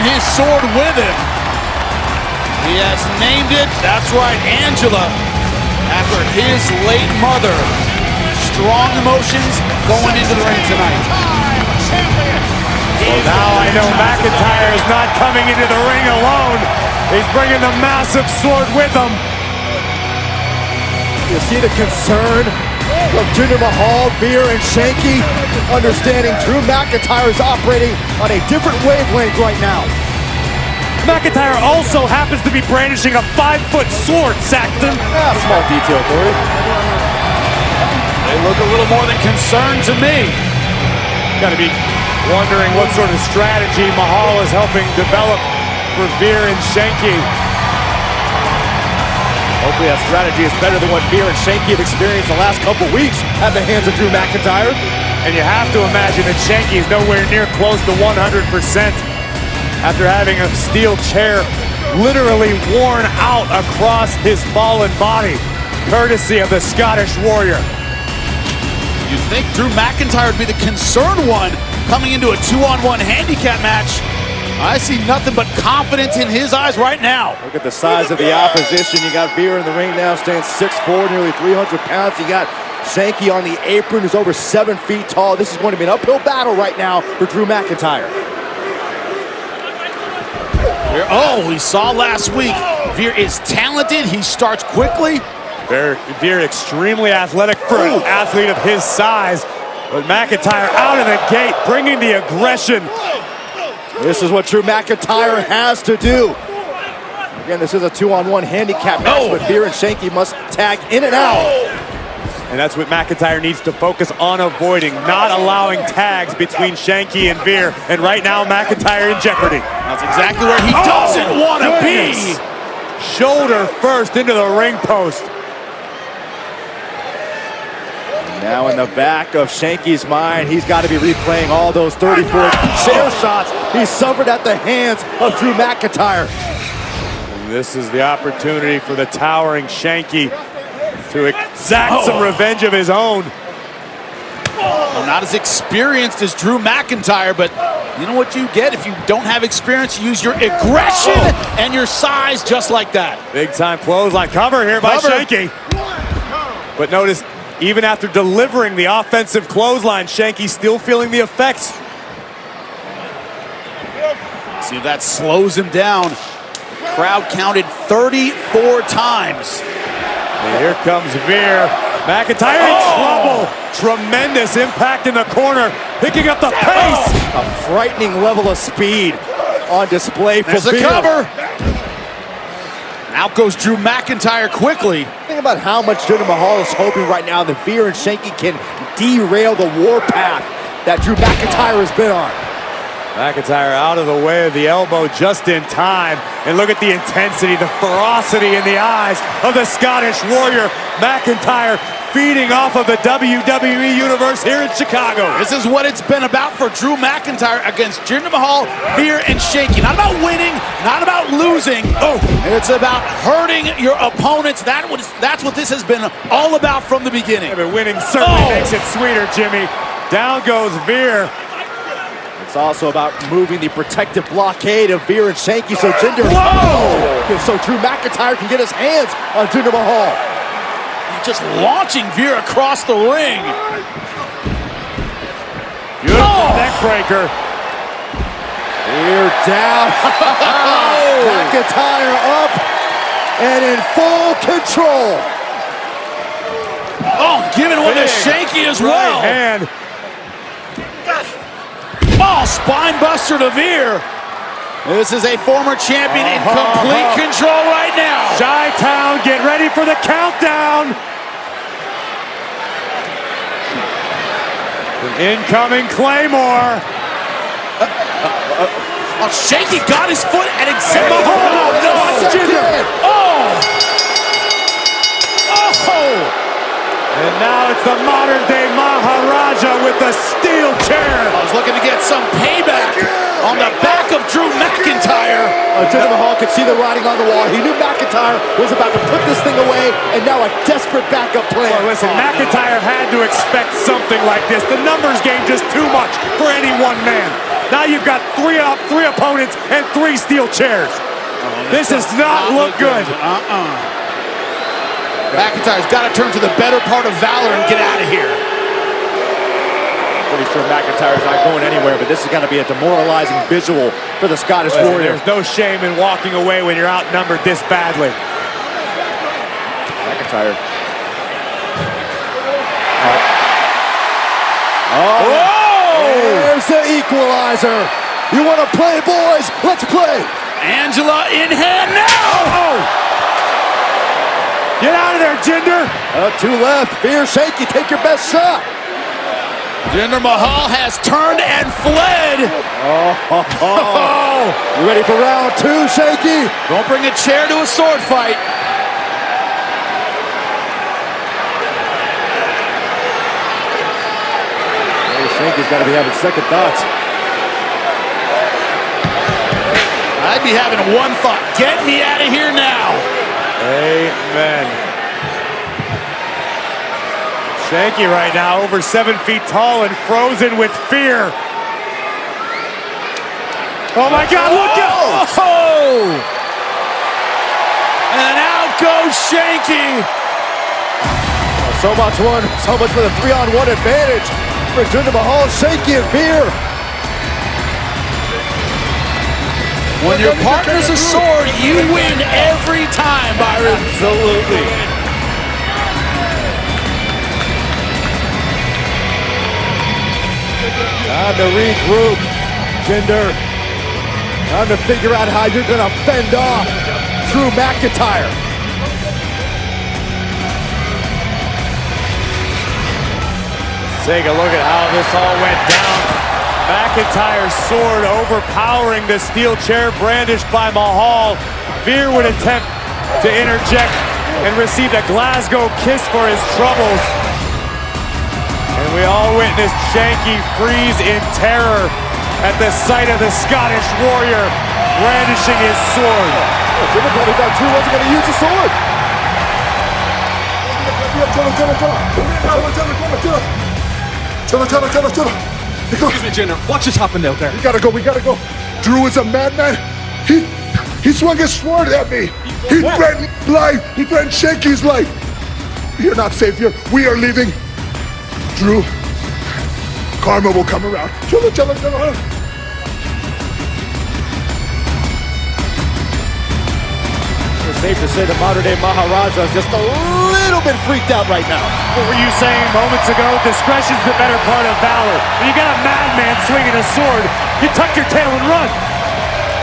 his sword with him. He has named it, that's right, Angela, after his late mother. Strong emotions going into the ring tonight. Well, now I know McIntyre is not coming into the ring alone. He's bringing the massive sword with him. You see the concern from Jinder Mahal, Veer, and Shanky, understanding Drew McIntyre is operating on a different wavelength right now. McIntyre also happens to be brandishing a 5-foot sword, Saxton. Small detail, Corey. They look a little more than concerned to me. Got to be wondering what sort of strategy Mahal is helping develop for Veer and Shanky. Hopefully that strategy is better than what Veer and Shanky have experienced the last couple weeks at the hands of Drew McIntyre. And you have to imagine that Shanky is nowhere near close to 100% after having a steel chair literally worn out across his fallen body, courtesy of the Scottish Warrior. You'd think Drew McIntyre would be the concerned one coming into a 2-on-1 handicap match. I see nothing but confidence in his eyes right now. Look at the size of the opposition. You got Veer in the ring now, standing 6'4", nearly 300 pounds. You got Shanky on the apron, who's over 7 feet tall. This is going to be an uphill battle right now for Drew McIntyre. Oh, we saw last week, Veer is talented. He starts quickly. Veer extremely athletic for an athlete of his size. But McIntyre out of the gate, bringing the aggression. This is what Drew McIntyre has to do. Again, this is a 2-on-1 handicap match, but Veer and Shanky must tag in and out. And that's what McIntyre needs to focus on avoiding, not allowing tags between Shanky and Veer. And right now, McIntyre in jeopardy. That's exactly where he doesn't want to be. Shoulder first into the ring post. Now in the back of Shanky's mind, he's got to be replaying all those 34 chair shots he suffered at the hands of Drew McIntyre. And this is the opportunity for the towering Shanky to exact some revenge of his own. Well, not as experienced as Drew McIntyre, but you know what you get if you don't have experience? You use your aggression and your size just like that. Big time clothesline cover here by Shanky. But notice, even after delivering the offensive clothesline, Shanky's still feeling the effects. See if that slows him down. Crowd counted 34 times. And here comes Veer. McIntyre in trouble. Tremendous impact in the corner, picking up the pace. A frightening level of speed on display for Veer. There's the cover. Out goes Drew McIntyre quickly. Think about how much Jinder Mahal is hoping right now that Veer and Shanky can derail the warpath that Drew McIntyre has been on. McIntyre out of the way of the elbow just in time. And look at the intensity, the ferocity in the eyes of the Scottish Warrior. McIntyre feeding off of the WWE Universe here in Chicago. This is what it's been about for Drew McIntyre against Jinder Mahal, Veer, and Shanky. Not about winning, not about losing. It's about hurting your opponents. That's what this has been all about from the beginning. Yeah, but winning certainly makes it sweeter, Jimmy. Down goes Veer. It's also about moving the protective blockade of Veer and Shanky so Jinder, so Drew McIntyre can get his hands on Jinder Mahal. He's just launching Veer across the ring. Beautiful neck breaker. Veer down. McIntyre up and in full control. Oh, giving one to Shanky as well. Right hand. Oh, spine buster to Veer. This is a former champion in complete control right now. Chi-Town, get ready for the countdown. An incoming Claymore. Oh, Shanky got his foot at exactly. And now it's the modern-day Maharaja with the steel chair. I was looking to get some payback on the back of Drew McIntyre. Jinder Mahal could see the writing on the wall. He knew McIntyre was about to put this thing away, and now a desperate backup plan. Well, listen, McIntyre had to expect something like this. The numbers game just too much for any one man. Now you've got three opponents and 3 steel chairs. This does not look good. McIntyre's got to turn to the better part of valor and get out of here. Pretty sure McIntyre's not going anywhere, but this is going to be a demoralizing visual for the Scottish Warrior. There's no shame in walking away when you're outnumbered this badly. McIntyre. There's the equalizer. You want to play, boys? Let's play. Angela in hand now. Get out of there, Jinder. 2 left. Veer Shanky, take your best shot. Jinder Mahal has turned and fled. You ready for round 2, Shanky? Don't bring a chair to a sword fight. Shanky's got to be having second thoughts. I'd be having one thought. Get me out of here now. Amen. Shanky right now over 7 feet tall and frozen with fear. Oh my God, look out! Oh! And out goes Shanky. So much for the 3-on-1 advantage for Jinder Mahal, Shanky, and Veer. When your partner's a sword, you win every time, Byron. Absolutely. Time to regroup, Jinder. Time to figure out how you're going to fend off Drew McIntyre. Take a look at how this all went down. McIntyre's sword overpowering the steel chair brandished by Mahal. Veer would attempt to interject and received a Glasgow kiss for his troubles. And we all witnessed Shanky freeze in terror at the sight of the Scottish Warrior brandishing his sword. Jinder probably thought Drew wasn't going to use the sword. Excuse me, Jinder. What just happened out there? We gotta go. Drew is a madman. He swung his sword at me. He threatened life. He threatened Shanky's life. You're not safe here. We are leaving. Drew, karma will come around. Chilla. It's safe to say the modern-day Maharaja is just a little bit freaked out right now. What were you saying moments ago? Discretion's the better part of valor. When you got a madman swinging a sword, you tuck your tail and run.